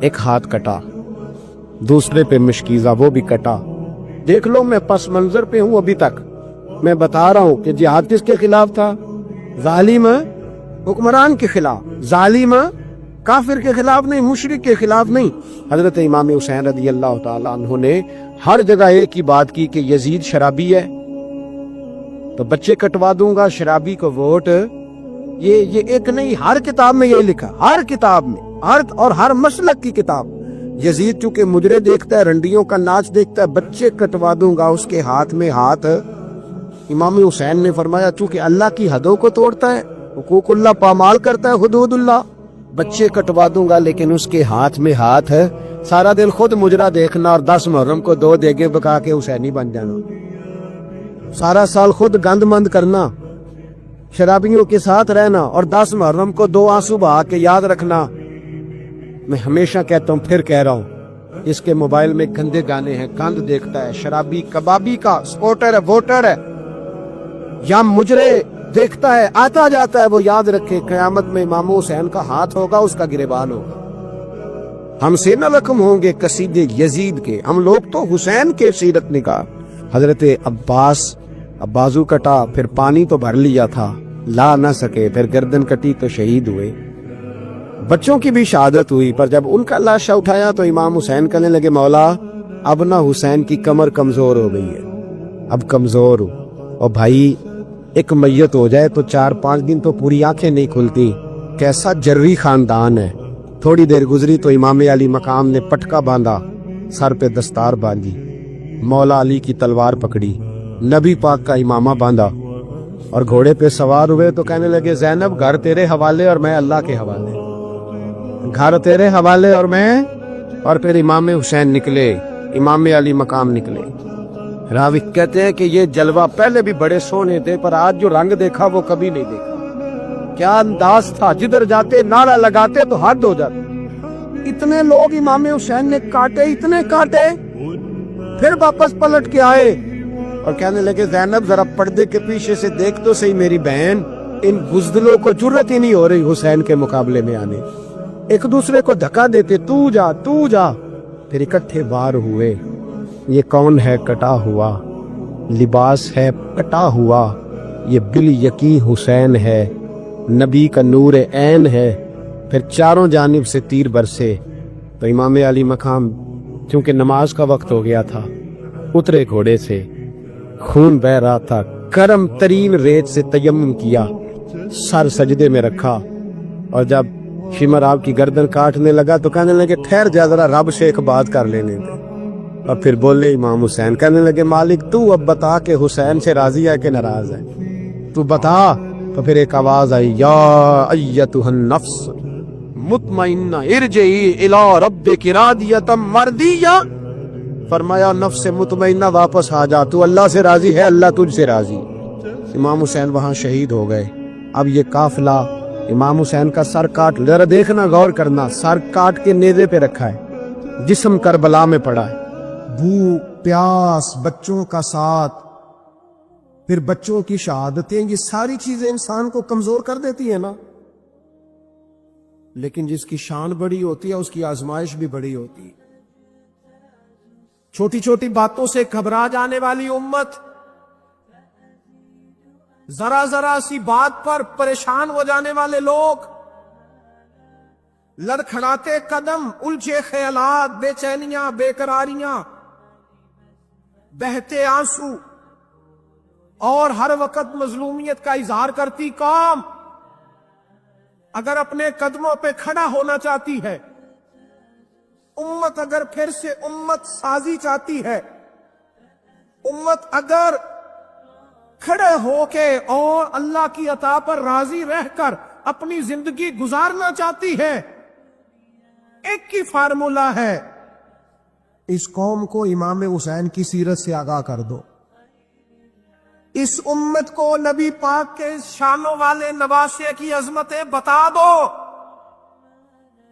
ایک ہاتھ کٹا، دوسرے پہ مشکیزہ وہ بھی کٹا۔ دیکھ لو میں پس منظر پہ ہوں ابھی تک، میں بتا رہا ہوں کہ جہاد کس کے خلاف تھا؟ ظالم حکمران کے خلاف، ظالم کافر کے خلاف نہیں، مشرک کے خلاف نہیں۔ حضرت امام حسین رضی اللہ تعالیٰ عنہ نے ہر جگہ ایک ہی بات کی کہ یزید شرابی ہے تو بچے کٹوا دوں گا، شرابی کو ووٹ۔ یہ ایک نہیں، ہر کتاب میں یہ لکھا، ہر کتاب میں، ہر مسلک کی کتاب۔ یزید چونکہ مجرے دیکھتا ہے، رنڈیوں کا ناچ دیکھتا ہے، بچے کٹوا دوں گا، اس کے ہاتھ میں ہاتھ۔ امام حسین نے فرمایا چونکہ اللہ کی حدوں کو توڑتا ہے، حقوق اللہ پامال کرتا ہے، حدود اللہ، بچے کٹوا دوں گا لیکن اس کے ہاتھ میں ہاتھ ہے۔ سارا دن خود مجرا دیکھنا اور 10 محرم کو 2 دیگے پکا کے حسینی بن جانا، سارا سال خود گند مند کرنا، شرابیوں کے ساتھ رہنا اور 10 محرم کو 2 آنسو بہا کے یاد رکھنا۔ میں ہمیشہ کہتا ہوں، پھر کہہ رہا ہوں، اس کے موبائل میں گندے گانے ہیں، گند دیکھتا ہے، شرابی کبابی کا سپورٹر ہے، ووٹر ہے، یا مجرے دیکھتا ہے، آتا جاتا ہے، وہ یاد رکھے قیامت میں امام حسین کا ہاتھ ہوگا، اس کا گریبان ہوگا۔ ہم سے نہ رقم ہوں گے قصیدے یزید کے، ہم لوگ تو حسین کے سیرت نگار۔ حضرت عباس اب بازو کٹا، پھر پانی تو بھر لیا تھا، لا نہ سکے، پھر گردن کٹی تو شہید ہوئے۔ بچوں کی بھی شہادت ہوئی، پر جب ان کا لاشا اٹھایا تو امام حسین کہنے لگے مولا اب نہ حسین کی کمر کمزور ہو گئی ہے، اب کمزور ہو، اور بھائی ایک میت ہو جائے تو 4-5 دن تو پوری آنکھیں نہیں کھلتی، کیسا جری خاندان ہے۔ تھوڑی دیر گزری تو امام علی مقام نے پٹکا باندھا، سر پہ دستار باندھی، مولا علی کی تلوار پکڑی، نبی پاک کا امامہ باندھا اور گھوڑے پہ سوار ہوئے تو کہنے لگے زینب گھر تیرے حوالے اور میں اللہ کے حوالے، گھر تیرے حوالے اور پھر امام حسین نکلے، امام علی مقام نکلے۔ راوی کہتے ہیں کہ یہ جلوہ پہلے بھی بڑے سونے تھے، پر آج جو رنگ دیکھا وہ کبھی نہیں دیکھا۔ کیا انداز تھا، جدھر جاتے نعرہ لگاتے تو حد ہو جاتے۔ اتنے لوگ امام حسین نے کاٹے، اتنے کاٹے، پھر واپس پلٹ کے آئے اور کہنے لگے زینب ذرا پردے کے پیچھے سے دیکھ تو صحیح میری بہن، ان بزدلوں کو جرت ہی نہیں ہو رہی حسین کے مقابلے میں آنے، ایک دوسرے کو دھکا دیتے، تو جا تو جا، پھر اکٹھے وار ہوئے۔ یہ کون ہے کٹا ہوا، لباس ہے کٹا ہوا، یہ بال یقین حسین ہے، نبی کا نور عین ہے۔ پھر چاروں جانب سے تیر برسے تو امام علی مقام چونکہ نماز کا وقت ہو گیا تھا، اترے گھوڑے سے، خون بہ رہا تھا، گرم ترین ریت سے تیمم کیا، سر سجدے میں رکھا، اور جب شمر آپ کی گردن کاٹنے لگا تو کہنے لگے ٹھہر جا ذرا رب سے ایک بات کر لینے دے، اور پھر بولے امام حسین، کہنے لگے مالک تو اب بتا کہ حسین سے راضی ہے کہ ناراض ہے، تو بتا۔ تو پھر ایک آواز آئی، یا ایتھا النفس مطمئنہ ارجعی الی ربک راضیۃ مرضیہ، فرمایا نفس مطمئنہ واپس آ جا، تو اللہ سے راضی ہے، اللہ تجھ سے راضی۔ امام حسین وہاں شہید ہو گئے۔ اب یہ قافلہ امام حسین کا سر کاٹ، ذرا دیکھنا غور کرنا، سر کاٹ کے نیزے پہ رکھا ہے، جسم کربلا میں پڑا ہے، بھوک پیاس، بچوں کا ساتھ، پھر بچوں کی شہادتیں، یہ ساری چیزیں انسان کو کمزور کر دیتی ہیں نا۔ لیکن جس کی شان بڑی ہوتی ہے اس کی آزمائش بھی بڑی ہوتی ہے۔ چھوٹی چھوٹی باتوں سے گھبرا جانے والی امت، ذرا ذرا سی بات پر پریشان ہو جانے والے لوگ، لڑکھڑاتے قدم، الجھے خیالات، بے چینیاں، بے قراریاں، بہتے آنسو، اور ہر وقت مظلومیت کا اظہار کرتی قوم، اگر اپنے قدموں پہ کھڑا ہونا چاہتی ہے، امت اگر پھر سے امت سازی چاہتی ہے، امت اگر کھڑے ہو کے اور اللہ کی عطا پر راضی رہ کر اپنی زندگی گزارنا چاہتی ہے، ایک ہی فارمولہ ہے، اس قوم کو امام حسین کی سیرت سے آگاہ کر دو، اس امت کو نبی پاک کے شانوں والے نواسے کی عظمتیں بتا دو۔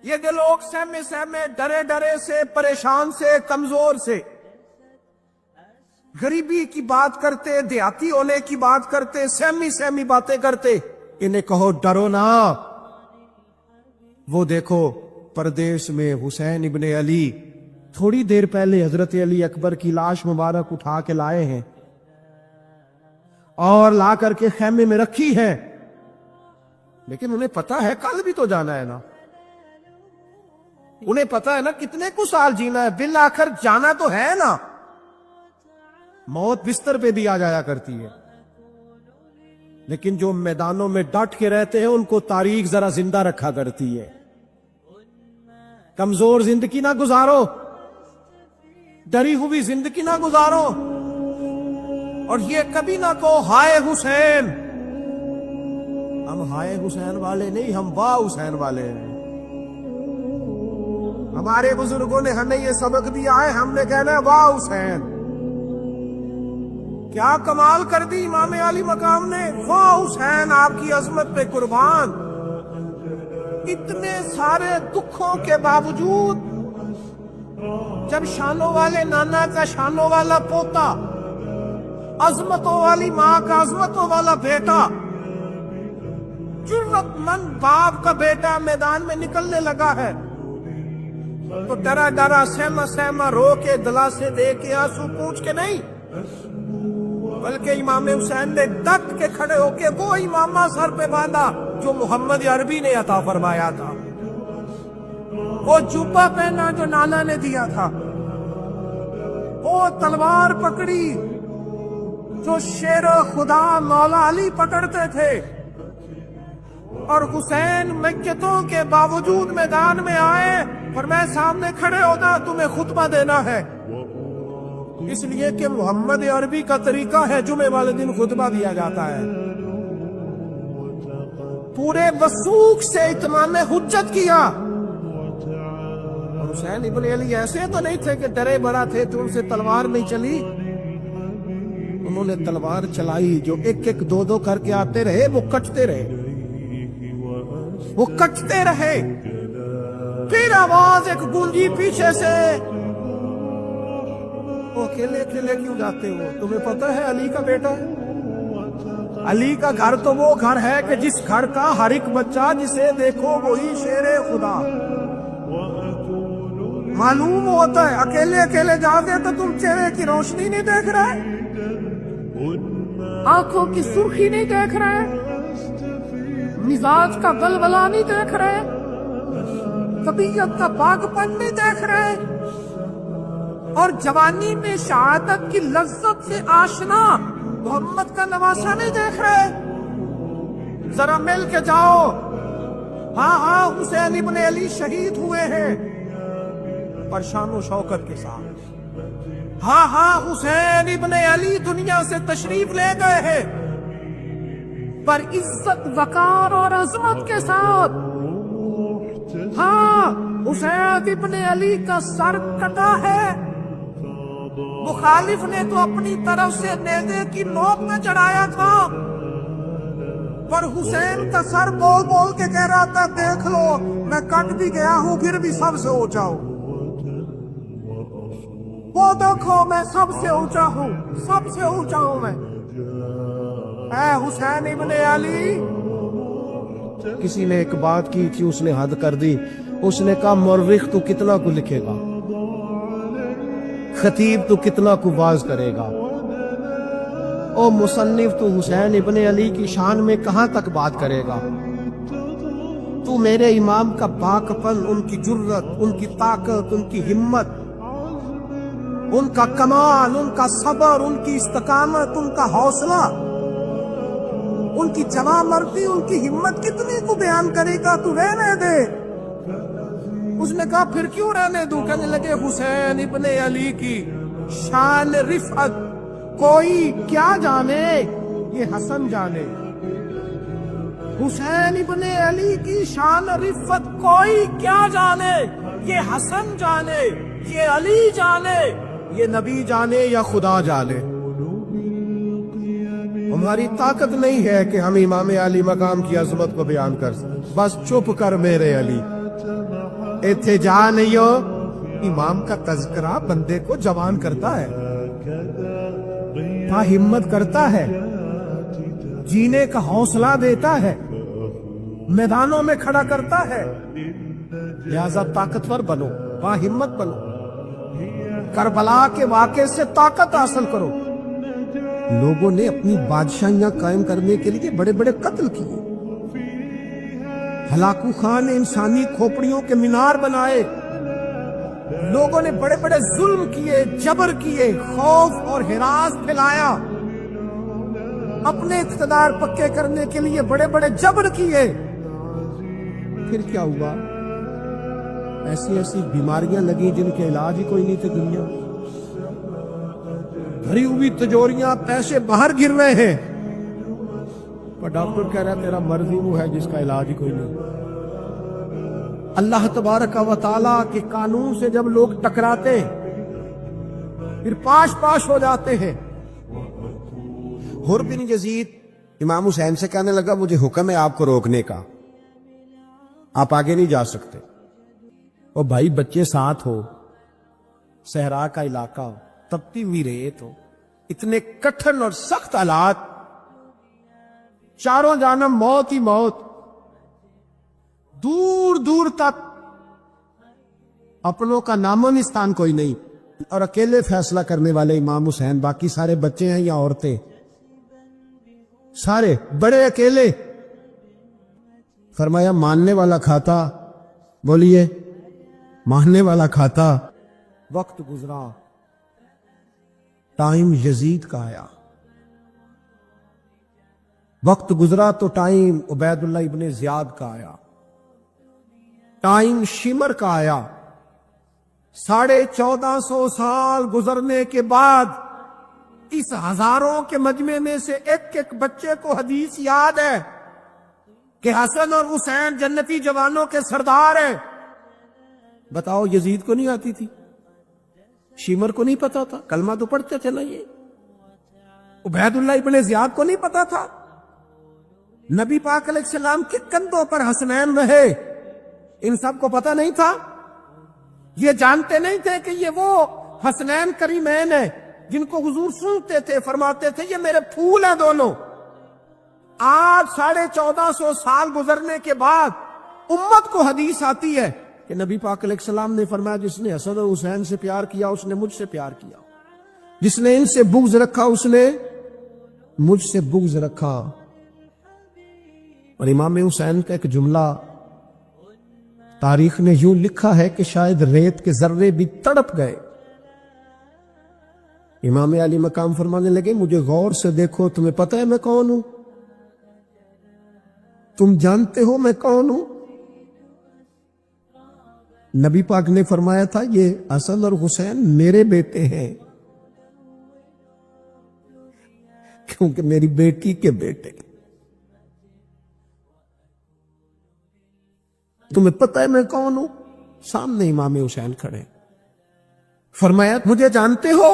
یہ جو لوگ سہمے سہمے، ڈرے ڈرے سے، پریشان سے، کمزور سے، غریبی کی بات کرتے، دیہاتی ہونے کی بات کرتے، سہمی سہمی باتیں کرتے، انہیں کہو ڈرو نا، وہ دیکھو پردیس میں حسین ابن علی تھوڑی دیر پہلے حضرت علی اکبر کی لاش مبارک اٹھا کے لائے ہیں اور لا کر کے خیمے میں رکھی ہے، لیکن انہیں پتا ہے کل بھی تو جانا ہے نا، انہیں پتا ہے نا کتنے کو سال جینا ہے، بالآخر جانا تو ہے نا، موت بستر پہ بھی آ جایا کرتی ہے، لیکن جو میدانوں میں ڈٹ کے رہتے ہیں ان کو تاریخ ذرا زندہ رکھا کرتی ہے۔ کمزور زندگی نہ گزارو، ڈری ہوئی زندگی نہ گزارو، اور یہ کبھی نہ کہو ہائے حسین۔ ہم ہائے حسین والے نہیں، ہم واہ حسین والے ہیں۔ ہمارے بزرگوں نے ہمیں یہ سبق دیا ہے، ہم نے کہنا ہے واہ حسین، کیا کمال کر دی امام علی مقام نے، واہ حسین آپ کی عظمت پہ قربان۔ اتنے سارے دکھوں کے باوجود جب شانوں والے نانا کا شانوں والا پوتا، عظمتوں والی ماں کا عظمتوں والا بیٹا، جرت مند باپ کا بیٹا میدان میں نکلنے لگا ہے تو ڈرا ڈرا سہما سہما رو کے دلاسے دے کے آنسو پوچھ کے نہیں، بلکہ امام حسین نے ڈٹ کے کھڑے ہو کے وہ امامہ سر پہ باندھا جو محمد عربی نے عطا فرمایا تھا، وہ جوبہ پہنا جو نانا نے دیا تھا، وہ تلوار پکڑی جو شیر خدا مولا علی پکڑتے تھے، اور حسین مکتوں کے باوجود میدان میں آئے اور میں سامنے کھڑے ہوتا تمہیں خطبہ دینا ہے، اس لیے کہ محمد عربی کا طریقہ ہے جمعے والے دن خطبہ دیا جاتا ہے۔ پورے وثوق سے اتمام حجت کیا، اور حسین ابن علی ایسے تو نہیں تھے کہ ڈرے بڑا تھے تو ان سے تلوار نہیں چلی، انہوں نے تلوار چلائی، جو ایک ایک دو دو کر کے آتے رہے وہ کٹتے رہے، وہ کٹتے رہے، پھر آواز ایک گونجی پیچھے سے، وہ اکیلے اکیلے کیوں جاتے ہو، تمہیں پتہ ہے علی کا بیٹا ہے، علی کا گھر تو وہ گھر ہے کہ جس گھر کا ہر ایک بچہ جسے دیکھو وہی شیر خدا، معلوم ہوتا ہے اکیلے اکیلے جاتے تو تم چہرے کی روشنی نہیں دیکھ رہے، آنکھوں کی سرخی نہیں دیکھ رہے، مزاج کا بلبلا نہیں دیکھ رہے، طبیعت کا پاکپن نہیں دیکھ رہے، اور جوانی میں شہادت کی لذت سے آشنا محمد کا نواسا نہیں دیکھ رہے، ذرا مل کے جاؤ، ہاں ہاں حسین ابن علی شہید ہوئے ہیں پر شان و شوکت کے ساتھ، ہاں ہاں حسین ابن علی دنیا سے تشریف لے گئے ہیں پر عزت وقار اور عظمت کے ساتھ، ہاں حسین ابن علی کا سر کٹا ہے، مخالف نے تو اپنی طرف سے نیزے کی نوک میں چڑھایا تھا، پر حسین کا سر بول بول کے کہہ رہا تھا دیکھ لو میں کٹ بھی گیا ہوں پھر بھی سب سے اونچا ہوں، وہ دیکھو میں سب سے اونچا ہوں، سب سے اونچا ہوں میں، اے حسین ابن علی۔ کسی نے ایک بات کی تھی، اس نے حد کر دی، اس نے کہا مورخ تو کتنا کو لکھے گا، خطیب تو کتنا کو واز کرے گا، او مصنف تو حسین ابن علی کی شان میں کہاں تک بات کرے گا، تو میرے امام کا پاکپن، ان کی جرت، ان کی طاقت، ان کی ہمت، ان کا کمال، ان کا صبر، ان کی استقامت، ان کا حوصلہ، ان کی جواں مردی، ان کی ہمت کتنی کو بیان کرے گا، تو رہنے دے۔ اس نے کہا پھر کیوں رہنے دوں، کہنے لگے حسین ابن علی کی شان رفعت کوئی کیا جانے، یہ حسن جانے، حسین ابن علی کی شان رفعت کوئی کیا جانے، یہ حسن جانے، یہ علی جانے، یہ نبی جانے یا خدا جانے۔ ہماری طاقت نہیں ہے کہ ہم امام علی مقام کی عظمت کو بیان کر سکیں، بس چپ کر میرے علی، ایتھے جا نہیں ہو۔ امام کا تذکرہ بندے کو جوان کرتا ہے، ہمت کرتا ہے، جینے کا حوصلہ دیتا ہے، میدانوں میں کھڑا کرتا ہے، لہذا طاقتور بنو، باہمت بنو، کربلا کے واقعے سے طاقت حاصل کرو۔ لوگوں نے اپنی بادشاہیاں قائم کرنے کے لیے بڑے بڑے قتل کیے، ہلاکو خان نے انسانی کھوپڑیوں کے مینار بنائے، لوگوں نے بڑے بڑے ظلم کیے، جبر کیے، خوف اور ہراس پھیلایا، اپنے اقتدار پکے کرنے کے لیے بڑے بڑے جبر کیے۔ پھر کیا ہوا؟ ایسی ایسی بیماریاں لگی جن کے علاج ہی کوئی نہیں تھے دنیا میں، بھری ہوئی تجوریاں، پیسے باہر گر رہے ہیں، پر ڈاکٹر کہہ رہا ہے تیرا مرض ہی وہ ہے جس کا علاج ہی کوئی نہیں۔ اللہ تبارک و تعالیٰ کے قانون سے جب لوگ ٹکراتے پھر پاش پاش ہو جاتے ہیں۔ حر بن یزید امام حسین سے کہنے لگا مجھے حکم ہے آپ کو روکنے کا، آپ آگے نہیں جا سکتے۔ اور بھائی بچے ساتھ ہو، صحرا کا علاقہ ہو، تپتی ہوئی ریت ہو، اتنے کٹھن اور سخت حالات، چاروں جانب موت ہی موت، دور دور تک اپنوں کا نام و نشان کوئی نہیں، اور اکیلے فیصلہ کرنے والے امام حسین، باقی سارے بچے ہیں یا عورتیں، سارے بڑے اکیلے۔ فرمایا ماننے والا کھاتا، بولیے ماننے والا کھاتا۔ وقت گزرا، ٹائم یزید کا آیا، وقت گزرا تو ٹائم عبید اللہ ابن زیاد کا آیا، ٹائم شمر کا آیا۔ 1450 سال گزرنے کے بعد اس ہزاروں کے مجمع میں سے ایک ایک بچے کو حدیث یاد ہے کہ حسن اور حسین جنتی جوانوں کے سردار ہیں۔ بتاؤ یزید کو نہیں آتی تھی؟ شمر کو نہیں پتا تھا؟ کلمہ تو پڑھتے تھے نا یہ؟ عبید اللہ ابن زیاد کو نہیں پتا تھا؟ نبی پاک علیہ السلام کے کندھوں پر حسنین رہے، ان سب کو پتا نہیں تھا؟ یہ جانتے نہیں تھے کہ یہ وہ حسنین کریمین ہیں جن کو حضور سنتے تھے، فرماتے تھے یہ میرے پھول ہیں دونوں؟ آج 1450 سال گزرنے کے بعد امت کو حدیث آتی ہے کہ نبی پاک علیہ السلام نے فرمایا جس نے حسن اور حسین سے پیار کیا اس نے مجھ سے پیار کیا، جس نے ان سے بغض رکھا اس نے مجھ سے بغض رکھا۔ اور امام حسین کا ایک جملہ تاریخ نے یوں لکھا ہے کہ شاید ریت کے ذرے بھی تڑپ گئے۔ امام علی مقام فرمانے لگے مجھے غور سے دیکھو، تمہیں پتہ ہے میں کون ہوں؟ تم جانتے ہو میں کون ہوں؟ نبی پاک نے فرمایا تھا یہ حسن اور حسین میرے بیٹے ہیں، کیونکہ میری بیٹی کے بیٹے۔ تمہیں پتہ ہے میں کون ہوں؟ سامنے امام حسین کھڑے، فرمایا مجھے جانتے ہو؟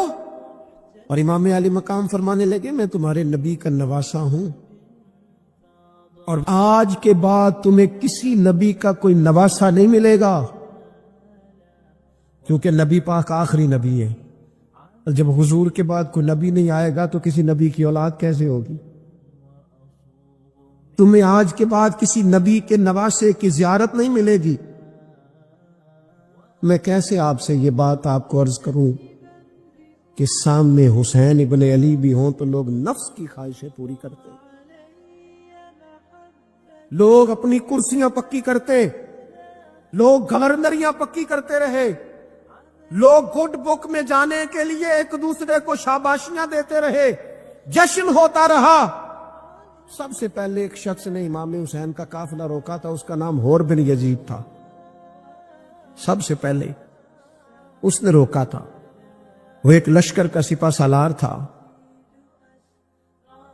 اور امام علی مقام فرمانے لگے میں تمہارے نبی کا نواسا ہوں، اور آج کے بعد تمہیں کسی نبی کا کوئی نواسا نہیں ملے گا، کیونکہ نبی پاک آخری نبی ہے، اور جب حضور کے بعد کوئی نبی نہیں آئے گا تو کسی نبی کی اولاد کیسے ہوگی؟ تمہیں آج کے بعد کسی نبی کے نواسے کی زیارت نہیں ملے گی۔ میں کیسے آپ سے یہ بات آپ کو عرض کروں کہ سامنے حسین ابن علی بھی ہوں تو لوگ نفس کی خواہشیں پوری کرتے، لوگ اپنی کرسیاں پکی کرتے، لوگ گورنریاں پکی کرتے رہے، لوگ گڈ بک میں جانے کے لیے ایک دوسرے کو شاباشیاں دیتے رہے، جشن ہوتا رہا۔ سب سے پہلے ایک شخص نے امام حسین کا قافلہ روکا تھا، اس کا نام حر بن یزید تھا، سب سے پہلے اس نے روکا تھا، وہ ایک لشکر کا سپہ سالار تھا۔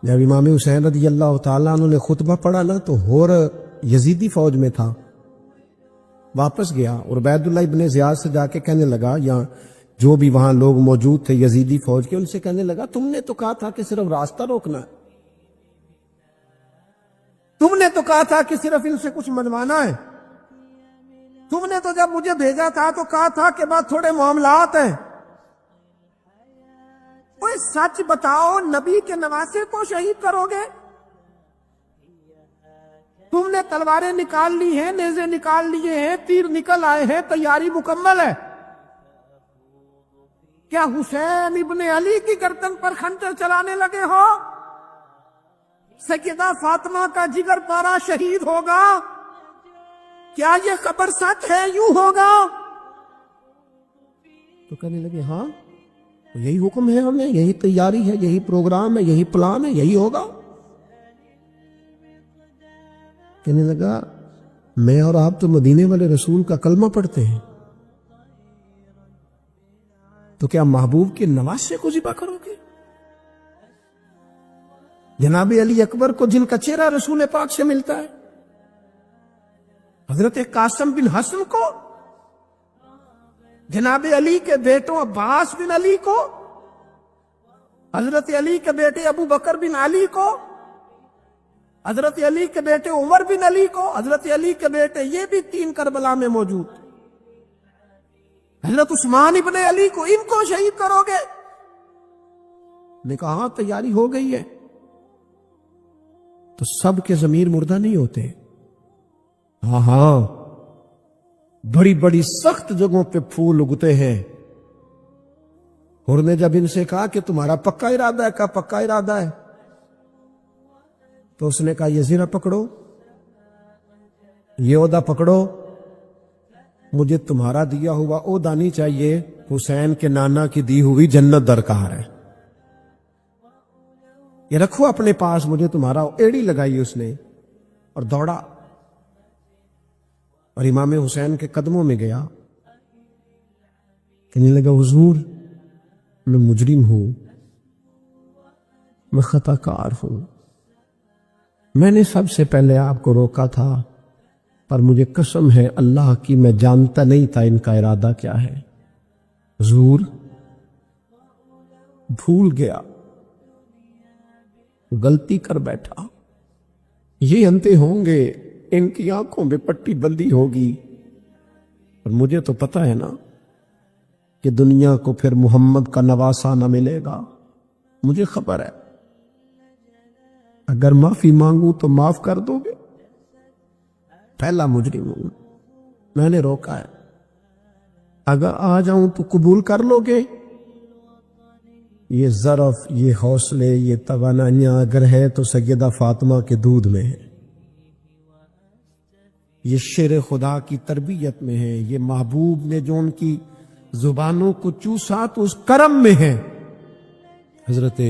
جب امام حسین رضی اللہ تعالیٰ عنہ نے خطبہ پڑھا نا تو حر یزیدی فوج میں تھا، واپس گیا اور عبید اللہ ابن زیاد سے جا کے کہنے لگا، یا جو بھی وہاں لوگ موجود تھے یزیدی فوج کے، ان سے کہنے لگا تم نے تو کہا تھا کہ صرف راستہ روکنا ہے، تم نے تو کہا تھا کہ صرف ان سے کچھ منوانا ہے، تم نے تو جب مجھے بھیجا تھا تو کہا تھا کہ بس تھوڑے معاملات ہیں، کوئی سچ بتاؤ نبی کے نواسے کو شہید کرو گے؟ تم نے تلواریں نکال لی ہیں، نیزے نکال لیے ہیں، تیر نکل آئے ہیں، تیاری مکمل ہے، کیا حسین ابن علی کی گردن پر خنجر چلانے لگے ہو؟ سیدہ فاطمہ کا جگر پارا شہید ہوگا، کیا یہ خبر سچ ہے؟ یوں ہوگا؟ تو کہنے لگے ہاں یہی حکم ہے، ہمیں یہی تیاری ہے، یہی پروگرام ہے، یہی پلان ہے، یہی ہوگا۔ کہنے لگا میں اور آپ تو مدینے والے رسول کا کلمہ پڑھتے ہیں، تو کیا محبوب کے نواسے کو ذبح کرو گے؟ جناب علی اکبر کو جن کا چہرہ رسول پاک سے ملتا ہے، حضرت قاسم بن حسن کو، جناب علی کے بیٹوں عباس بن علی کو، حضرت علی کے بیٹے ابو بکر بن علی کو، حضرت علی کے بیٹے عمر بن علی کو، حضرت علی کے بیٹے یہ بھی 3 کربلا میں موجود، حضرت عثمان ابن علی کو، ان کو شہید کرو گے؟ نے کہا ہاں تیاری ہو گئی ہے۔ تو سب کے ضمیر مردہ نہیں ہوتے، ہاں بڑی بڑی سخت جگہوں پہ پھول اگتے ہیں۔ اور نے جب ان سے کہا کہ تمہارا پکا ارادہ ہے، کہا پکا ارادہ ہے، تو اس نے کہا یہ زرہ پکڑو، یہ عہدہ پکڑو، مجھے تمہارا دیا ہوا عہدہ نہیں چاہیے، حسین کے نانا کی دی ہوئی جنت درکار ہے، یہ رکھو اپنے پاس، مجھے تمہارا۔ ایڑی لگائی اس نے اور دوڑا اور امام حسین کے قدموں میں گیا، کہنے لگا حضور میں مجرم ہوں، میں خطا کار ہوں، میں نے سب سے پہلے آپ کو روکا تھا، پر مجھے قسم ہے اللہ کی میں جانتا نہیں تھا ان کا ارادہ کیا ہے، حضور بھول گیا، غلطی کر بیٹھا، یہ انتے ہوں گے، ان کی آنکھوں میں پٹی بندی ہوگی، اور مجھے تو پتا ہے نا کہ دنیا کو پھر محمد کا نواسہ نہ ملے گا، مجھے خبر ہے، اگر معافی مانگوں تو معاف کر دو گے، پہلا مجرم ہوں، میں نے روکا ہے، اگر آ جاؤں تو قبول کر لو گے؟ یہ ظرف، یہ حوصلے، یہ توانائیاں اگر ہے تو سیدہ فاطمہ کے دودھ میں ہے، یہ شیر خدا کی تربیت میں ہے، یہ محبوب نے جو ان کی زبانوں کو چوسا تو اس کرم میں ہے۔ حضرت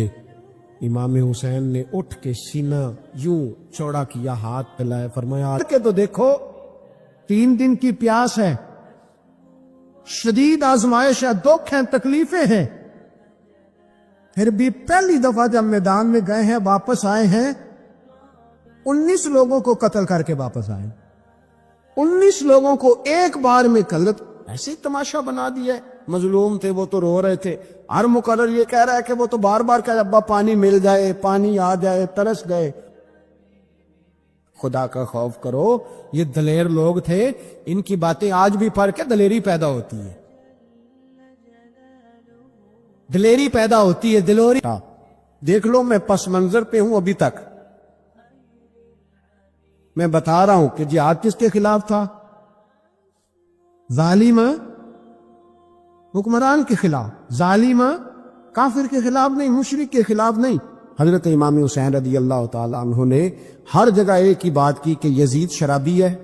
امام حسین نے اٹھ کے سینہ یوں چوڑا کیا، ہاتھ پھیلائے، فرمایا کہ تو دیکھو 3 دن کی پیاس ہے، شدید آزمائش ہے، دکھ ہیں، تکلیفیں ہیں، پھر بھی پہلی دفعہ جب میدان میں گئے ہیں، واپس آئے ہیں، 19 لوگوں کو قتل کر کے واپس آئے، 19 لوگوں کو ایک بار میں قتل، ایسے ہی تماشا بنا دیا ہے۔ مظلوم تھے وہ تو رو رہے تھے، ہر مقرر یہ کہہ رہا ہے کہ وہ تو بار بار کہ ابا پانی مل جائے، پانی آ جائے، ترس گئے۔ خدا کا خوف کرو، یہ دلیر لوگ تھے، ان کی باتیں آج بھی پڑھ کے دلیری پیدا ہوتی ہے، دلیری پیدا ہوتی ہے، دلوری۔ دیکھ لو میں پس منظر پہ ہوں ابھی تک، میں بتا رہا ہوں کہ جہاد کس کے خلاف تھا؟ ظالم حکمران کے خلاف، ظالم کافر کے خلاف نہیں، مشرک کے خلاف نہیں۔ حضرت امام حسین رضی اللہ تعالیٰ عنہ نے ہر جگہ ایک ہی بات کی کہ یزید شرابی ہے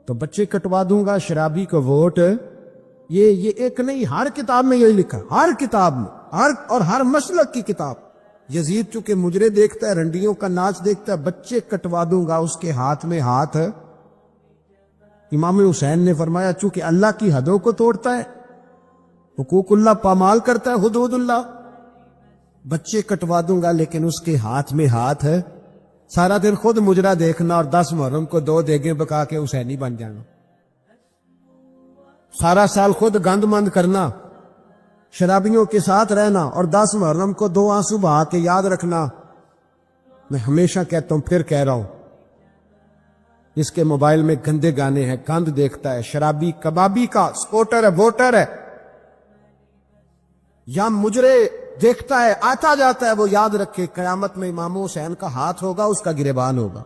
تو بچے کٹوا دوں گا، شرابی کو ووٹ، یہ ایک نہیں، ہر کتاب میں یہی لکھا، ہر کتاب میں، اور ہر مسلک کی کتاب۔ یزید چونکہ مجرے دیکھتا ہے، رنڈیوں کا ناچ دیکھتا ہے، بچے کٹوا دوں گا، اس کے ہاتھ میں ہاتھ۔ امام حسین نے فرمایا چونکہ اللہ کی حدوں کو توڑتا ہے، حقوق اللہ پامال کرتا ہے، حدود اللہ، بچے کٹوا دوں گا لیکن اس کے ہاتھ میں ہاتھ ہے۔ سارا دن خود مجرا دیکھنا اور 10 محرم کو 2 دیگیں پکا کے حسینی بن جانا، سارا سال خود گند مند کرنا، شرابیوں کے ساتھ رہنا، اور 10 محرم کو 2 آنسو بہا کے یاد رکھنا۔ میں ہمیشہ کہتا ہوں، پھر کہہ رہا ہوں، جس کے موبائل میں گندے گانے ہیں، گند دیکھتا ہے، شرابی کبابی کا سپورٹر ہے، ووٹر ہے، یا مجرے دیکھتا ہے، آتا جاتا ہے، وہ یاد رکھے قیامت میں امام حسین کا ہاتھ ہوگا، اس کا گریبان ہوگا۔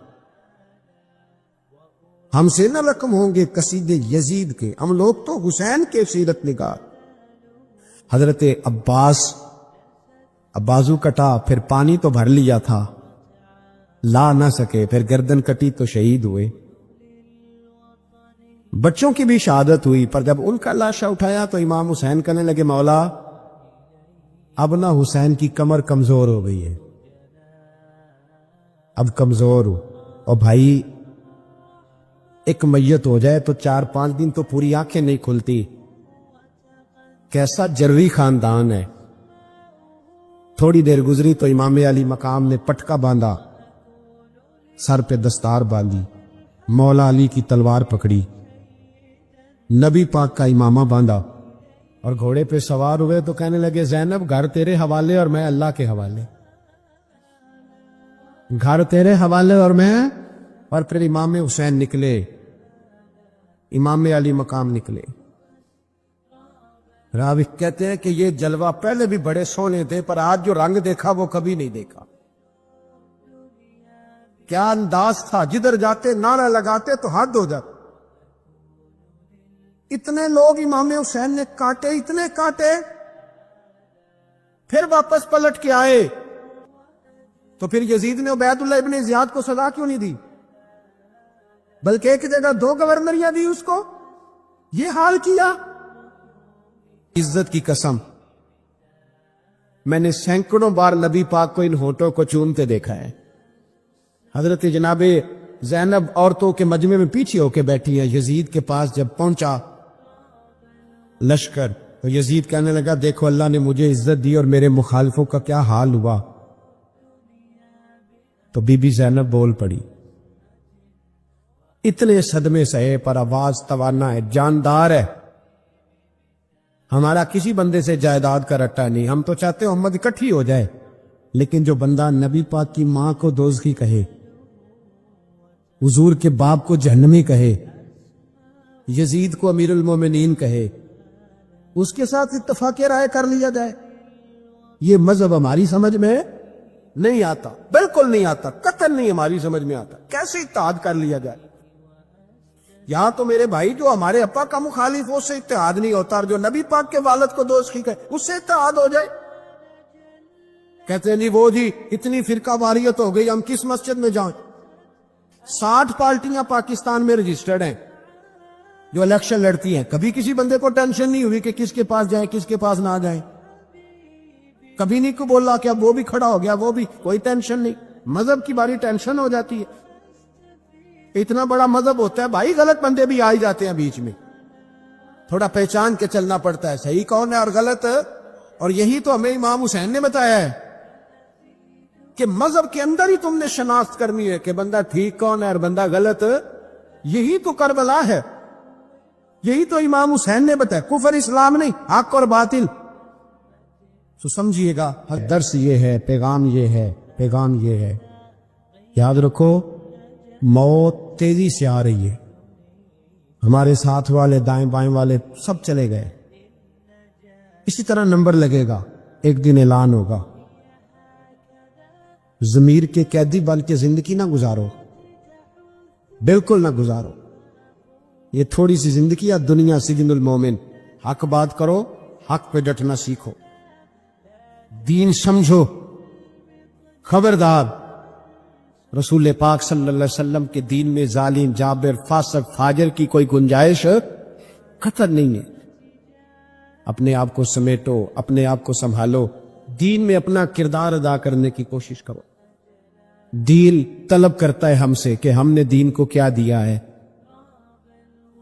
ہم سے نہ رقم ہوں گے قصیدے یزید کے، ہم لوگ تو حسین کے سیرت نگار۔ حضرت عباس اب بازو کٹا، پھر پانی تو بھر لیا تھا، لا نہ سکے، پھر گردن کٹی تو شہید ہوئے۔ بچوں کی بھی شہادت ہوئی، پر جب ان کا لاشا اٹھایا تو امام حسین کہنے لگے مولا اب نہ حسین کی کمر کمزور ہو گئی ہے، اب کمزور ہو، اور بھائی ایک میت ہو جائے تو 4-5 دن تو پوری آنکھیں نہیں کھلتی، کیسا جروی خاندان ہے۔ تھوڑی دیر گزری تو امام علی مقام نے پٹکا باندھا، سر پہ دستار باندھی، مولا علی کی تلوار پکڑی، نبی پاک کا امامہ باندھا اور گھوڑے پہ سوار ہوئے تو کہنے لگے زینب گھر تیرے حوالے اور میں اللہ کے حوالے، گھر تیرے حوالے اور میں۔ اور پھر امام حسین نکلے، امام علی مقام نکلے۔ راوی کہتے ہیں کہ یہ جلوہ پہلے بھی بڑے سونے تھے، پر آج جو رنگ دیکھا وہ کبھی نہیں دیکھا۔ کیا انداز تھا، جدھر جاتے نعرہ لگاتے تو حد ہو جاتا۔ اتنے لوگ امام حسین نے کاٹے، اتنے کاٹے، پھر واپس پلٹ کے آئے تو پھر یزید نے عبید اللہ ابن زیاد کو سزا کیوں نہیں دی، بلکہ ایک جگہ 2 گورنریاں دی اس کو، یہ حال کیا۔ عزت کی قسم، میں نے سینکڑوں بار نبی پاک کو ان ہونٹوں کو چومتے دیکھا ہے۔ حضرت جناب زینب عورتوں کے مجمع میں پیچھے ہو کے بیٹھی ہیں، یزید کے پاس جب پہنچا لشکر تو یزید کہنے لگا دیکھو اللہ نے مجھے عزت دی اور میرے مخالفوں کا کیا حال ہوا۔ تو بی بی زینب بول پڑی، اتنے صدمے سہے پر آواز توانا ہے، جاندار ہے، ہمارا کسی بندے سے جائیداد کا رٹا نہیں، ہم تو چاہتے ہیں امت اکٹھی ہو جائے، لیکن جو بندہ نبی پاک کی ماں کو دوزخی کہے، حضور کے باپ کو جہنمی کہے، یزید کو امیر المومنین کہے، اس کے ساتھ اتفاق رائے کر لیا جائے، یہ مذہب ہماری سمجھ میں نہیں آتا، بالکل نہیں آتا، قطعاً نہیں ہماری سمجھ میں آتا۔ کیسے اتحاد کر لیا جائے؟ یہاں تو میرے بھائی جو ہمارے ابا کا مخالف ہو اس سے اتحاد نہیں ہوتا، اور جو نبی پاک کے والد کو دوزخی کہے اس سے اتحاد ہو جائے۔ کہتے ہیں وہ جی اتنی فرقہ واریت ہو گئی، ہم کس مسجد میں جائیں؟ 60 پارٹیاں پاکستان میں رجسٹرڈ ہیں جو الیکشن لڑتی ہیں، کبھی کسی بندے کو ٹینشن نہیں ہوئی کہ کس کے پاس جائیں کس کے پاس نہ جائیں، کبھی نہیں کو بولا کہ اب وہ بھی کھڑا ہو گیا، وہ بھی، کوئی ٹینشن نہیں۔ مذہب کی باری ٹینشن ہو جاتی ہے، اتنا بڑا مذہب ہوتا ہے بھائی، غلط بندے بھی آ ہی جاتے ہیں بیچ میں، تھوڑا پہچان کے چلنا پڑتا ہے صحیح کون ہے اور غلط، اور یہی تو ہمیں امام حسین نے بتایا ہے کہ مذہب کے اندر ہی تم نے شناخت کرنی ہے کہ بندہ ٹھیک کون ہے اور بندہ غلط، یہی تو کربلا ہے، یہی تو امام حسین نے بتایا، کفر اسلام نہیں، حق اور باطل۔ تو سمجھیے گا درس یہ ہے، پیغام یہ ہے، پیغام یہ ہے، یاد رکھو موت تیزی سے آ رہی ہے، ہمارے ساتھ والے دائیں بائیں والے سب چلے گئے، اسی طرح نمبر لگے گا، ایک دن اعلان ہوگا۔ ضمیر کے قیدی بن کے زندگی نہ گزارو، بالکل نہ گزارو، یہ تھوڑی سی زندگی ہے، دنیا سجن المومن، حق بات کرو، حق پہ ڈٹنا سیکھو، دین سمجھو، خبردار رسول پاک صلی اللہ علیہ وسلم کے دین میں ظالم، جابر، فاسق، فاجر کی کوئی گنجائش قطع نہیں ہے۔ اپنے آپ کو سمیٹو، اپنے آپ کو سنبھالو، دین میں اپنا کردار ادا کرنے کی کوشش کرو۔ دین طلب کرتا ہے ہم سے کہ ہم نے دین کو کیا دیا ہے۔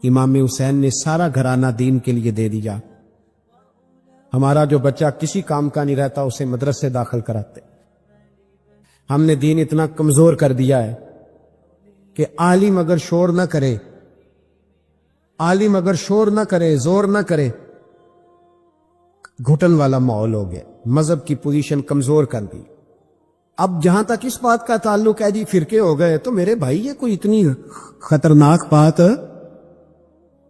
امام حسین نے سارا گھرانہ دین کے لیے دے دیا۔ ہمارا جو بچہ کسی کام کا نہیں رہتا اسے مدرسے داخل کراتے۔ ہم نے دین اتنا کمزور کر دیا ہے کہ عالم اگر شور نہ کرے، عالم اگر شور نہ کرے، زور نہ کرے، گھٹن والا ماحول ہو گیا، مذہب کی پوزیشن کمزور کر دی۔ اب جہاں تک اس بات کا تعلق ہے جی فرقے ہو گئے، تو میرے بھائی یہ کوئی اتنی خطرناک بات،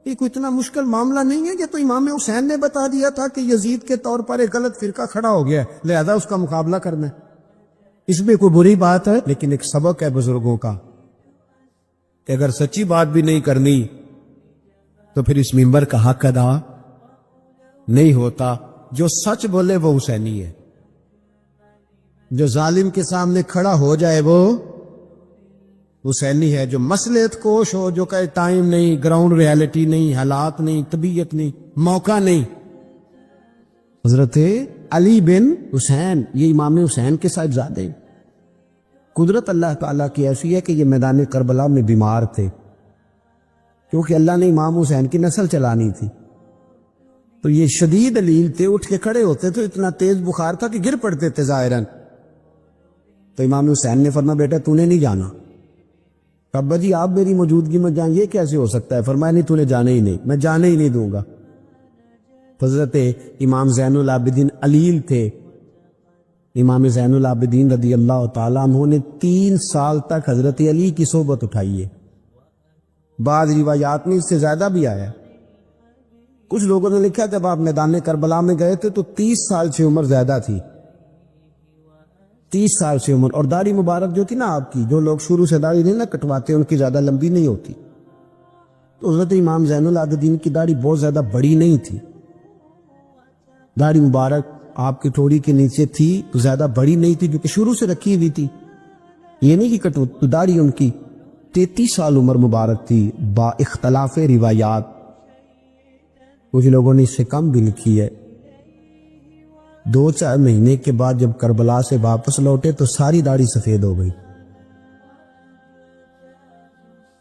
یہ کوئی اتنا مشکل معاملہ نہیں ہے، یہ تو امام حسین نے بتا دیا تھا کہ یزید کے طور پر ایک غلط فرقہ کھڑا ہو گیا ہے، لہذا اس کا مقابلہ کرنا ہے۔ اس میں کوئی بری بات ہے، لیکن ایک سبق ہے بزرگوں کا کہ اگر سچی بات بھی نہیں کرنی تو پھر اس منبر کا حق ادا نہیں ہوتا. جو سچ بولے وہ حسینی ہے، جو ظالم کے سامنے کھڑا ہو جائے وہ حسینی ہے. جو مصلحت کوش ہو، جو کہے ٹائم نہیں، گراؤنڈ ریالٹی نہیں، حالات نہیں، طبیعت نہیں، موقع نہیں. حضرت علی بن حسین یہ امام حسین کے صاحبزادے. قدرت اللہ تعالیٰ کی ایسی ہے کہ یہ میدان کربلا میں بیمار تھے، کیونکہ اللہ نے امام حسین کی نسل چلانی تھی. تو یہ شدید علیل تھے، اٹھ کے کھڑے ہوتے تو اتنا تیز بخار تھا کہ گر پڑتے تھے ظاہراً. تو امام حسین نے فرمایا بیٹا تو نے نہیں جانا. ابا جی آپ میری موجودگی میں جائیں، یہ کیسے ہو سکتا ہے؟ فرمایا نہیں تو نے جانا ہی نہیں، میں جانے ہی نہیں دوں گا. حضرت امام زین العابدین علیل تھے. امام زین العابدین رضی اللہ تعالیٰ عنہ نے 3 سال تک حضرت علی کی صحبت اٹھائی ہے. بعض روایات میں اس سے زیادہ بھی آیا. کچھ لوگوں نے لکھا جب آپ میدان کربلا میں گئے تھے تو 30 سال سے عمر زیادہ تھی. 30 سال سے عمر. اور داڑھی مبارک جو تھی نا آپ کی، جو لوگ شروع سے داڑھی نہیں نہ کٹواتے ان کی زیادہ لمبی نہیں ہوتی. تو حضرت امام زین العابدین کی داڑھی بہت زیادہ بڑی نہیں تھی. داڑھی مبارک آپ کی ٹھوڑی کے نیچے تھی تو زیادہ بڑی نہیں تھی، کیونکہ شروع سے رکھی ہوئی تھی. یہ نہیں کہ کٹو. داڑھی ان کی 33 سال عمر مبارک تھی با اختلاف روایات. کچھ لوگوں نے اس سے کم بھی لکھی ہے. 2-4 مہینے کے بعد جب کربلا سے واپس لوٹے تو ساری داڑھی سفید ہو گئی.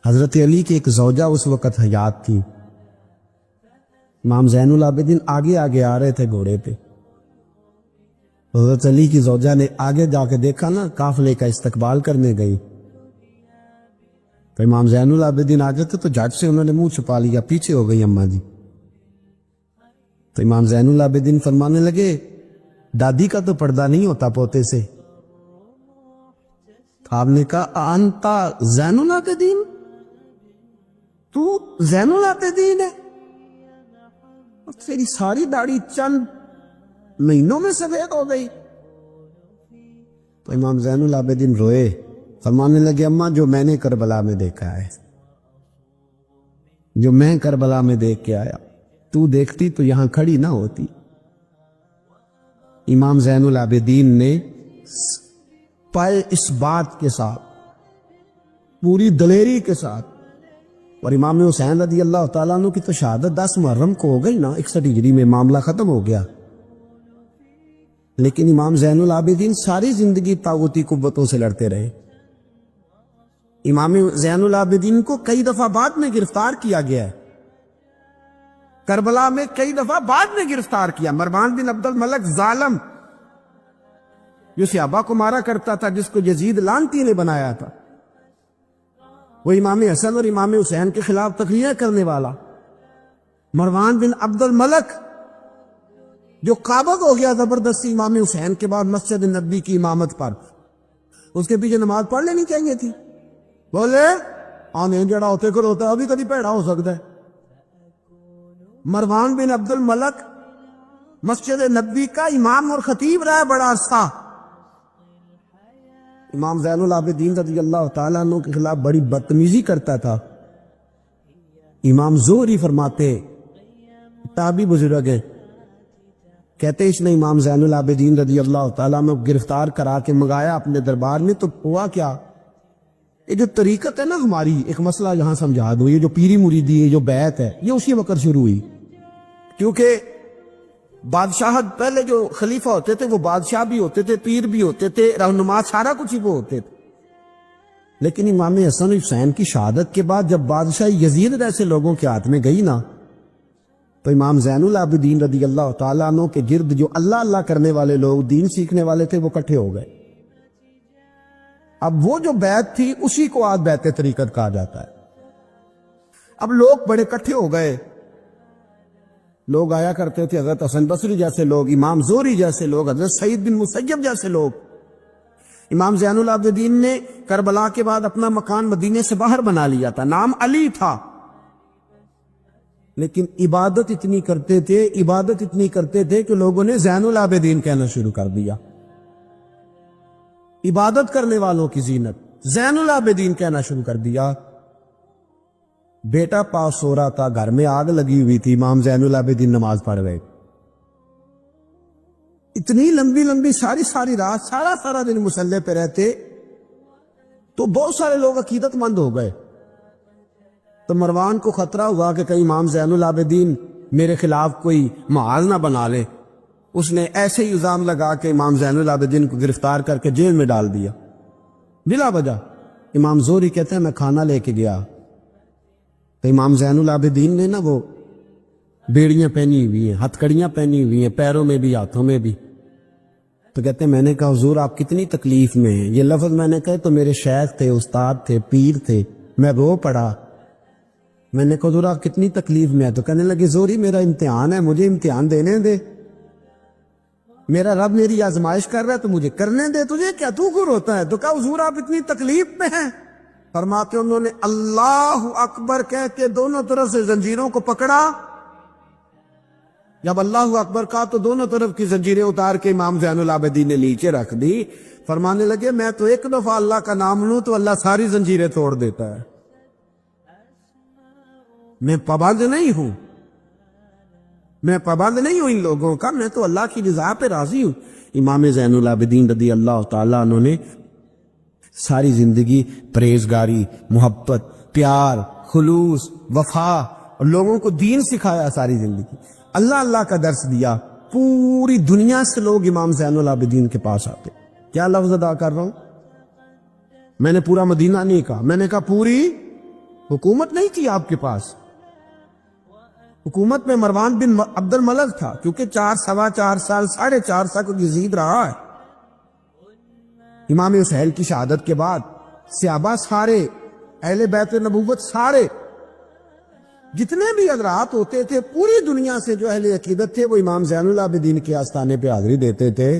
حضرت علی کی ایک زوجہ اس وقت حیات تھی. امام زین العابدین آگے آگے آ رہے تھے گھوڑے پہ. حضرت علی کی زوجہ نے آگے جا کے دیکھا نا، قافلے کا استقبال کرنے گئی. تو امام زین العابدین آگے تھے تو جھٹ سے انہوں نے منہ چھپا لیا، پیچھے ہو گئی اماں جی. تو امام زین العابدین فرمانے لگے دادی کا تو پردہ نہیں ہوتا پوتے سے. آپ نے کہا انتا زین العابدین، تو زین العابدین ہے؟ تیری ساری داڑھی چند مہینوں میں سفید ہو گئی. تو امام زین العابدین روئے، فرمانے لگے اماں جو میں نے کربلا میں دیکھا ہے، جو میں کربلا میں دیکھ کے آیا، تو دیکھتی تو یہاں کھڑی نہ ہوتی. امام زین العابدین نے پائے اس بات کے ساتھ پوری دلیری کے ساتھ. اور امام حسین رضی اللہ تعالیٰ عنہ کی تو شہادت 10 محرم کو ہو گئی نا، 61 ہجری میں معاملہ ختم ہو گیا. لیکن امام زین العابدین ساری زندگی طاغوتی قوتوں سے لڑتے رہے. امام زین العابدین کو کئی دفعہ بعد میں گرفتار کیا گیا ہے. کربلا میں کئی دفعہ بعد میں گرفتار کیا. مروان بن عبد الملک ظالم جو صحابہ کو مارا کرتا تھا، جس کو یزید لعنتی نے بنایا تھا، وہ امام حسن اور امام حسین کے خلاف تقریریں کرنے والا مروان بن عبد الملک جو قابض ہو گیا زبردستی امام حسین کے بعد مسجد نبی کی امامت پر. اس کے پیچھے نماز پڑھ لینی چاہیے تھی. بولے آنے جڑا ہوتے کر ہوتا ہے، ابھی کبھی پیڑا ہو سکتا ہے. مروان بن عبد الملک مسجد نبی کا امام اور خطیب رہا بڑا عرصہ. امام زین العابدین رضی اللہ تعالیٰ عنہ کے خلاف بڑی بدتمیزی کرتا تھا. امام زہری فرماتے، تابعی بزرگ ہیں، کہتے اس نے امام زین العابدین رضی اللہ تعالیٰ عنہ گرفتار کرا کے منگایا اپنے دربار میں. تو ہوا کیا، یہ جو طریقت ہے نا ہماری، ایک مسئلہ یہاں سمجھا دو، یہ جو پیری مریدی ہے، جو بیعت ہے، یہ اسی وقت شروع ہوئی. کیونکہ بادشاہت پہلے جو خلیفہ ہوتے تھے وہ بادشاہ بھی ہوتے تھے، پیر بھی ہوتے تھے، رہنما، سارا کچھ ہی وہ ہوتے تھے. لیکن امام حسن حسین کی شہادت کے بعد جب بادشاہ یزید جیسے لوگوں کے ہاتھ میں گئی نا، تو امام زین العابدین رضی اللہ تعالیٰ عنہ کے گرد جو اللہ اللہ کرنے والے لوگ، دین سیکھنے والے تھے، وہ اکٹھے ہو گئے. اب وہ جو بیعت تھی اسی کو آج بیعت طریقت کہا جاتا ہے. اب لوگ بڑے اکٹھے ہو گئے. لوگ آیا کرتے تھے، حضرت حسن بصری جیسے لوگ، امام زہری جیسے لوگ، حضرت سعید بن مسیب جیسے لوگ. امام زین العابدین نے کربلا کے بعد اپنا مکان مدینے سے باہر بنا لیا تھا، نام علی تھا. لیکن عبادت اتنی کرتے تھے کہ لوگوں نے زین العابدین کہنا شروع کر دیا. عبادت کرنے والوں کی زینت زین العابدین کہنا شروع کر دیا. بیٹا پاس سو رہا تھا، گھر میں آگ لگی ہوئی تھی، امام زین العابدین نماز پڑھ رہے، اتنی لمبی لمبی ساری رات سارا دن مصلی پہ رہتے، تو بہت سارے لوگ عقیدت مند ہو گئے۔ تو مروان کو خطرہ ہوا کہ کہیں امام زین العابدین میرے خلاف کوئی محاذ نہ بنا لے، اس نے ایسے ہی الزام لگا کے امام زین العابدین کو گرفتار کر کے جیل میں ڈال دیا بلا وجہ۔ امام زہری کہتے ہیں میں کھانا لے کے گیا تو امام زین العابدین نے نا وہ بیڑیاں پہنی ہوئی ہیں، ہتھ کڑیاں پہنی ہوئی ہیں، پیروں میں بھی ہاتھوں میں بھی۔ تو کہتے ہیں میں نے کہا حضور آپ کتنی تکلیف میں ہیں؟ یہ لفظ میں نے کہے تو میرے شیخ تھے، استاد تھے، پیر تھے، میں رو پڑا۔ میں نے کہا حضور آپ کتنی تکلیف میں ہے؟ تو کہنے لگے زہری میرا امتحان ہے، مجھے امتحان دینے دے، میرا رب میری آزمائش کر رہا ہے تو مجھے کرنے دے، تجھے کیا، تو کیوں روتا ہے؟ تو کہا حضور آپ اتنی تکلیف میں ہیں؟ فرماتے انہوں نے اللہ اکبر کہہ کے دونوں طرف سے زنجیروں کو پکڑا، جب اللہ اکبر کہا تو دونوں طرف کی زنجیریں اتار کے امام زین العابدین نے نیچے رکھ دی۔ فرمانے لگے میں تو ایک دفعہ اللہ کا نام لوں تو اللہ ساری زنجیریں توڑ دیتا ہے، میں پابند نہیں ہوں، میں پابند نہیں ہوں ان لوگوں کا، میں تو اللہ کی رضا پہ راضی ہوں۔ امام زین العابدین رضی اللہ تعالیٰ عنہ نے ساری زندگی پرہیزگاری، محبت، پیار، خلوص، وفا اور لوگوں کو دین سکھایا، ساری زندگی اللہ کا درس دیا۔ پوری دنیا سے لوگ امام زین العابدین کے پاس آتے۔ کیا لفظ ادا کر رہا ہوں؟ میں نے پورا مدینہ نہیں کہا، میں نے کہا پوری حکومت نہیں تھی آپ کے پاس، حکومت میں مروان بن عبد الملک تھا، کیونکہ 4 سوا 4 سال 4.5 سال کو یزید رہا ہے۔ امام حسین کی شہادت کے بعد صحابہ سارے، اہل بیت نبوت سارے، جتنے بھی حضرات ہوتے تھے پوری دنیا سے جو اہل عقیدت تھے وہ امام زین العابدین کے آستانے پہ حاضری دیتے تھے۔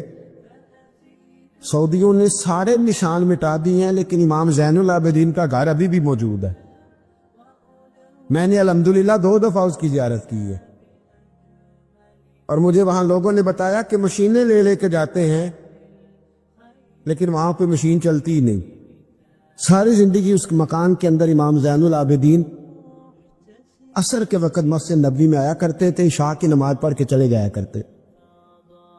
سعودیوں نے سارے نشان مٹا دیے ہیں لیکن امام زین العابدین کا گھر ابھی بھی موجود ہے، میں نے الحمدللہ 2 دفعہ اس کی زیارت کی ہے، اور مجھے وہاں لوگوں نے بتایا کہ مشینیں لے کے جاتے ہیں لیکن وہاں پہ مشین چلتی ہی نہیں۔ ساری زندگی اس مکان کے اندر امام زین العابدین عصر کے وقت مسجد نبوی میں آیا کرتے تھے، عشاء کی نماز پڑھ کے چلے جایا کرتے۔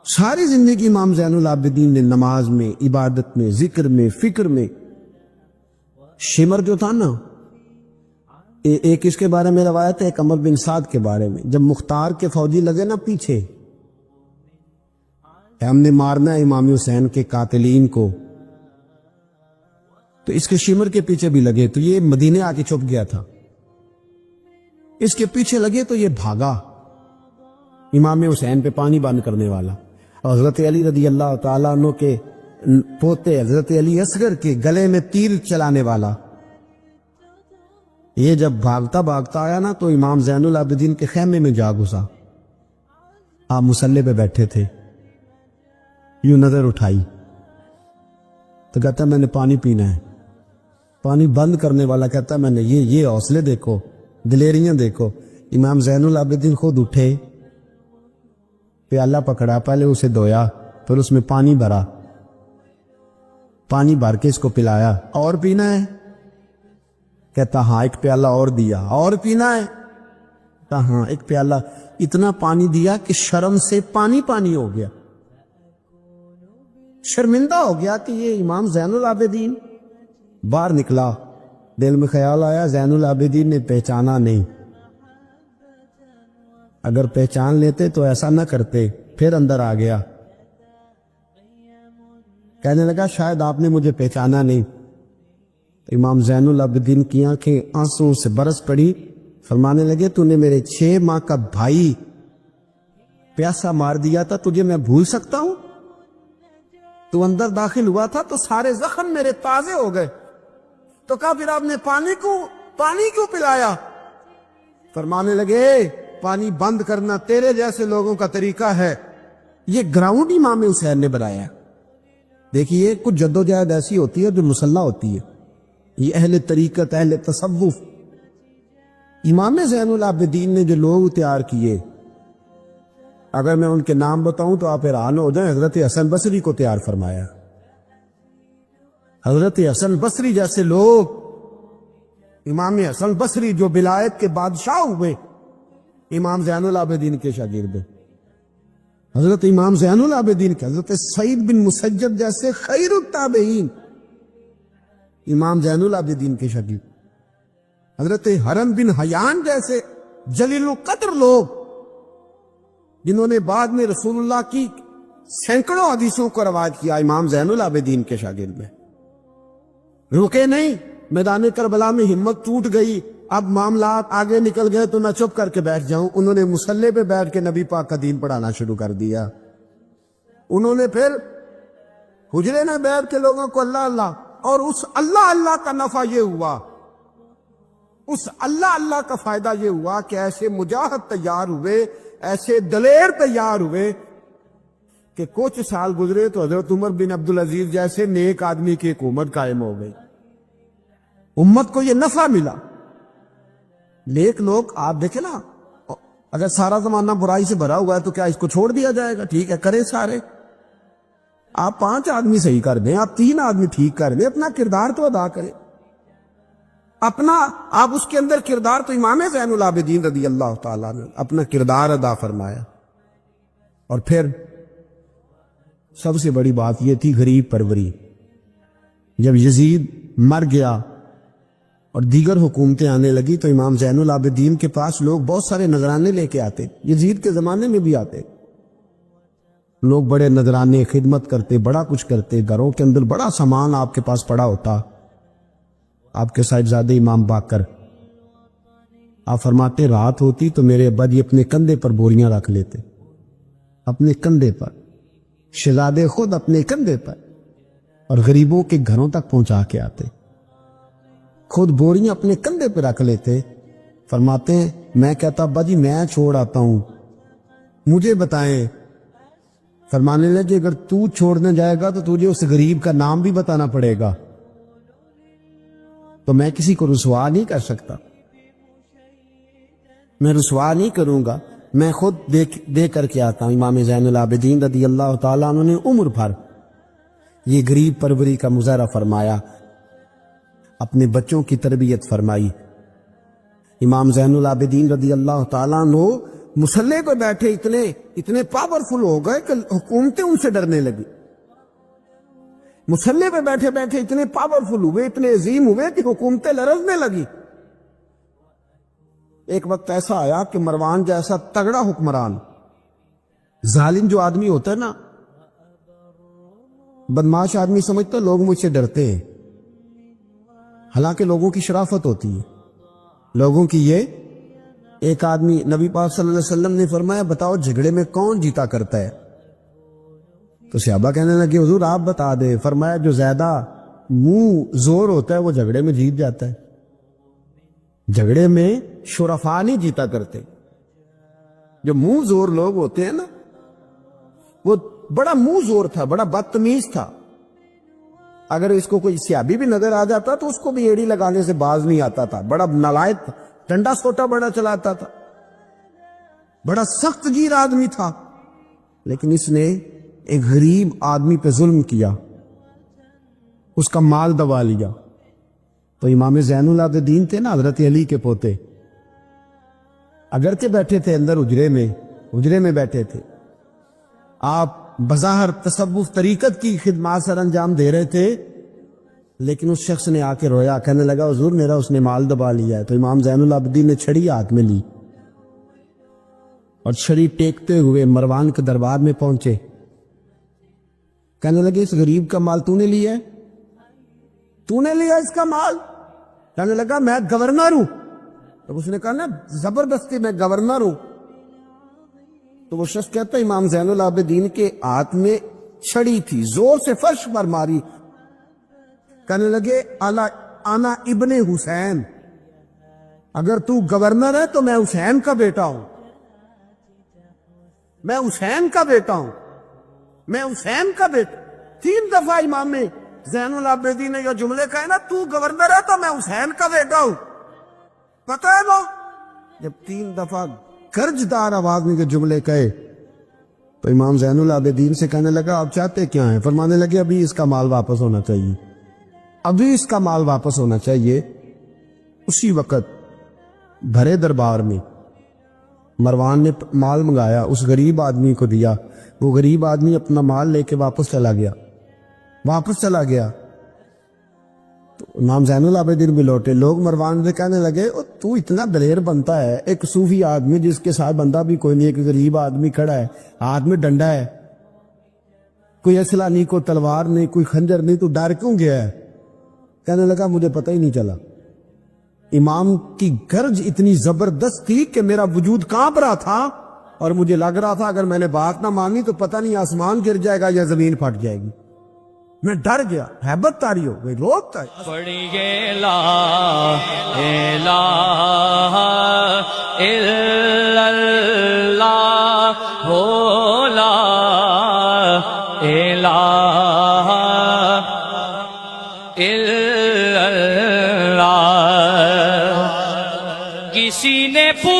ساری زندگی امام زین العابدین نے نماز میں، عبادت میں، ذکر میں، فکر میں۔ شمر جو تھا نا، ایک اس کے بارے میں روایت ہے، ایک عمر بن سعد کے بارے میں، جب مختار کے فوجی لگے نا پیچھے، ہم نے مارنا ہے امام حسین کے قاتلین کو، تو اس کے شمر کے پیچھے بھی لگے، تو یہ مدینے آ کے چھپ گیا تھا، اس کے پیچھے لگے تو یہ بھاگا، امام حسین پہ پانی بند کرنے والا۔ اور حضرت علی رضی اللہ تعالیٰ عنہ کے پوتے حضرت علی اصغر کے گلے میں تیر چلانے والا، یہ جب بھاگتا آیا نا تو امام زین العابدین کے خیمے میں جا گھسا۔ آپ مصلی پہ بیٹھے تھے، یوں نظر اٹھائی تو کہتا میں نے پانی پینا ہے، پانی بند کرنے والا کہتا میں نے یہ حوصلے دیکھو، دلیریاں دیکھو۔ امام زین العابدین خود اٹھے، پیالہ پکڑا، پہلے اسے دھویا، پھر اس میں پانی بھرا، پانی بھر کے اس کو پلایا۔ اور پینا ہے؟ کہتا ہاں۔ ایک پیالہ اور دیا۔ اور پینا ہے؟ کہتا ہاں۔ ایک پیالہ، اتنا پانی دیا کہ شرم سے پانی ہو گیا، شرمندہ ہو گیا کہ یہ امام زین العابدین۔ باہر نکلا، دل میں خیال آیا زین العابدین نے پہچانا نہیں، اگر پہچان لیتے تو ایسا نہ کرتے۔ پھر اندر آ گیا، کہنے لگا شاید آپ نے مجھے پہچانا نہیں۔ امام زین العابدین کی آنکھیں آنسوں سے برس پڑی، فرمانے لگے تو نے میرے 6 ماہ کا بھائی پیاسا مار دیا تھا، تجھے میں بھول سکتا ہوں؟ تو اندر داخل ہوا تھا تو سارے زخم میرے تازے ہو گئے۔ تو کہا پھر آپ نے پانی کیوں پلایا؟ فرمانے لگے پانی بند کرنا تیرے جیسے لوگوں کا طریقہ ہے، یہ گراؤنڈ امام حسین نے بنایا۔ دیکھیے کچھ جدوجہد ایسی ہوتی ہے جو مسلح ہوتی ہے، یہ اہل طریقت، اہل تصوف۔ امام زین العابدین نے جو لوگ تیار کیے، اگر میں ان کے نام بتاؤں تو آپ حیران ہو جائیں۔ حضرت حسن بصری کو تیار فرمایا، حضرت حسن بصری جیسے لوگ امام حسن بصری جو ولایت کے بادشاہ ہوئے، امام زین العابدین کے شاگرد، حضرت امام زین العابدین کے، حضرت سعید بن مسجد جیسے خیر التابعین امام زین العابدین کے شاگرد، حضرت حرم بن حیان جیسے جلیل القدر لوگ جنہوں نے بعد میں رسول اللہ کی سینکڑوں حدیثوں کو روایت کیا، امام زین العابدین کے شاگرد میں رکے نہیں۔ میدان کربلا میں ہمت ٹوٹ گئی، اب معاملات آگے نکل گئے تو میں چپ کر کے بیٹھ جاؤں، انہوں نے مصلی پہ بیٹھ کے نبی پاک کا دین پڑھانا شروع کر دیا۔ انہوں نے پھر حجرے میں بیٹھ کے لوگوں کو اللہ اللہ، اور اس اللہ اللہ کا نفع یہ ہوا، اس اللہ اللہ کا فائدہ یہ ہوا کہ ایسے مجاہد تیار ہوئے، ایسے دلیر تیار ہوئے کہ کچھ سال گزرے تو حضرت عمر بن عبدالعزیز جیسے نیک آدمی کی حکومت قائم ہو گئی، امت کو یہ نفع ملا۔ نیک لوگ آپ دیکھیں نا، اگر سارا زمانہ برائی سے بھرا ہوا ہے تو کیا اس کو چھوڑ دیا جائے گا؟ ٹھیک ہے کریں سارے، آپ 5 آدمی صحیح کر دیں، آپ 3 آدمی ٹھیک کر دیں، اپنا کردار تو ادا کریں، اپنا آپ اس کے اندر کردار، تو امام زین العابدین رضی اللہ تعالیٰ نے اپنا کردار ادا فرمایا۔ اور پھر سب سے بڑی بات یہ تھی غریب پروری۔ جب یزید مر گیا اور دیگر حکومتیں آنے لگی تو امام زین العابدین کے پاس لوگ بہت سارے نذرانے لے کے آتے، یزید کے زمانے میں بھی آتے، لوگ بڑے نذرانے خدمت کرتے، بڑا کچھ کرتے، گھروں کے اندر بڑا سامان آپ کے پاس پڑا ہوتا۔ آپ کے صاحبزادے امام باقر آپ فرماتے رات ہوتی تو میرے ابا جی اپنے کندھے پر بوریاں رکھ لیتے، اپنے کندھے پر، شہزادے خود اپنے کندھے پر، اور غریبوں کے گھروں تک پہنچا کے آتے، خود بوریاں اپنے کندھے پہ رکھ لیتے۔ فرماتے ہیں میں کہتا ابا جی میں چھوڑ آتا ہوں، مجھے بتائیں۔ فرمانے لگے اگر تو چھوڑنے جائے گا تو تجھے اس غریب کا نام بھی بتانا پڑے گا، تو میں کسی کو رسوا نہیں کر سکتا، میں رسوا نہیں کروں گا، میں خود دے کر کے آتا ہوں۔ امام زین العابدین رضی اللہ تعالیٰ عنہ نے عمر بھر یہ غریب پروری کا مظاہرہ فرمایا، اپنے بچوں کی تربیت فرمائی۔ امام زین العابدین رضی اللہ تعالیٰ عنہ مصلی پہ بیٹھے اتنے پاورفل ہو گئے کہ حکومتیں ان سے ڈرنے لگی، مصلی پہ بیٹھے بیٹھے اتنے پاورفل ہوئے، اتنے عظیم ہوئے کہ حکومتیں لرزنے لگی۔ ایک وقت ایسا آیا کہ مروان جیسا تگڑا حکمران، ظالم جو آدمی ہوتا ہے نا، بدماش آدمی سمجھتا لوگ مجھ سے ڈرتے ہیں، حالانکہ لوگوں کی شرافت ہوتی ہے، لوگوں کی یہ ایک آدمی، نبی پاک صلی اللہ علیہ وسلم نے فرمایا بتاؤ جھگڑے میں کون جیتا کرتا ہے؟ تو صحابہ کہنے لگے حضور آپ بتا دے۔ فرمایا جو زیادہ منہ زور ہوتا ہے وہ جھگڑے میں جیت جاتا ہے، جھگڑے میں شرفا نہیں جیتا کرتے، جو منہ زور لوگ ہوتے ہیں نا، وہ بڑا منہ زور تھا، بڑا بدتمیز تھا، اگر اس کو کوئی سیابی بھی نظر آ جاتا تو اس کو بھی ایڑی لگانے سے باز نہیں آتا تھا، بڑا نالائق تھا، ڈنڈا سوٹا بڑا چلاتا تھا، بڑا سخت گیر آدمی تھا، لیکن اس نے ایک غریب آدمی پہ ظلم کیا، اس کا مال دبا لیا۔ تو امام زین العابدین تھے نا، حضرت علی کے پوتے، اگرچہ بیٹھے تھے اندر حجرے میں بیٹھے تھے، آپ بظاہر تصوف طریقت کی خدمات سر انجام دے رہے تھے، لیکن اس شخص نے آ کے رویا، کہنے لگا حضور میرا اس نے مال دبا لیا ہے۔ تو امام زین العابدین نے چھڑی ہاتھ میں لی اور چھڑی ٹیکتے ہوئے مروان کے دربار میں پہنچے، کہنے لگے اس غریب کا مال تو نے لیا ہے؟ تو نے لیا اس کا مال؟ کہنے لگا میں گورنر ہوں۔ تو اس نے کہا نا زبردستی میں گورنر ہوں۔ تو وہ شخص کہتا ہے امام زین العابدین کے ہاتھ میں چھڑی تھی، زور سے فرش پر ماری، کہنے لگے انا ابن حسین، اگر تو گورنر ہے تو میں حسین کا بیٹا ہوں، میں حسین کا بیٹا ہوں، میں حسین کا بیٹا۔ 3 دفعہ امام زین العابدین نے یہ جملے کہے نا، تو گورنر ہے تو میں حسین کا بیٹا ہوں، پتہ ہے وہ جب 3 دفعہ گرجدار آواز میں کے جملے کہے تو امام زین العابدین سے کہنے لگا آپ چاہتے کیا ہیں؟ فرمانے لگے ابھی اس کا مال واپس ہونا چاہیے، ابھی اس کا مال واپس ہونا چاہیے۔ اسی وقت بھرے دربار میں مروان نے مال منگایا، اس غریب آدمی کو دیا، وہ غریب آدمی اپنا مال لے کے واپس چلا گیا تو امام زین العابدین بھی لوٹے، لوگ مروان سے کہنے لگے تو اتنا دلیر بنتا ہے، ایک صوفی آدمی جس کے ساتھ بندہ بھی کوئی نہیں، ایک غریب آدمی کھڑا ہے، ہاتھ میں ڈنڈا ہے، کوئی اسلحہ نہیں، کوئی تلوار نہیں، کوئی خنجر نہیں، تو ڈر کیوں گیا ہے؟ کہنے لگا مجھے پتہ ہی نہیں چلا، امام کی گرج اتنی زبردست تھی کہ میرا وجود کانپ رہا تھا اور مجھے لگ رہا تھا اگر میں نے بات نہ مانی تو پتہ نہیں آسمان گر جائے گا یا زمین پھٹ جائے گی، میں ڈر گیا، ہیبت تاری ہو گئی، روتا ہے پڑھیے لا الہ الا اللہ ہو لا الہ الا اللہ۔ کسی نے پوچھا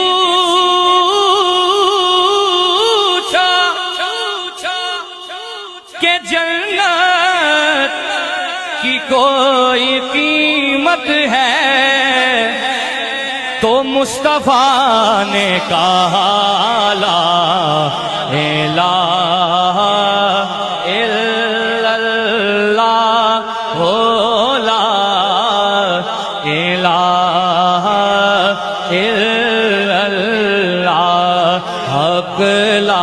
کہ جنت کی کوئی قیمت ہے تو مصطفیٰ نے کہا لا الہ الا اللہ ہو لا الہ الا اللہ حق لا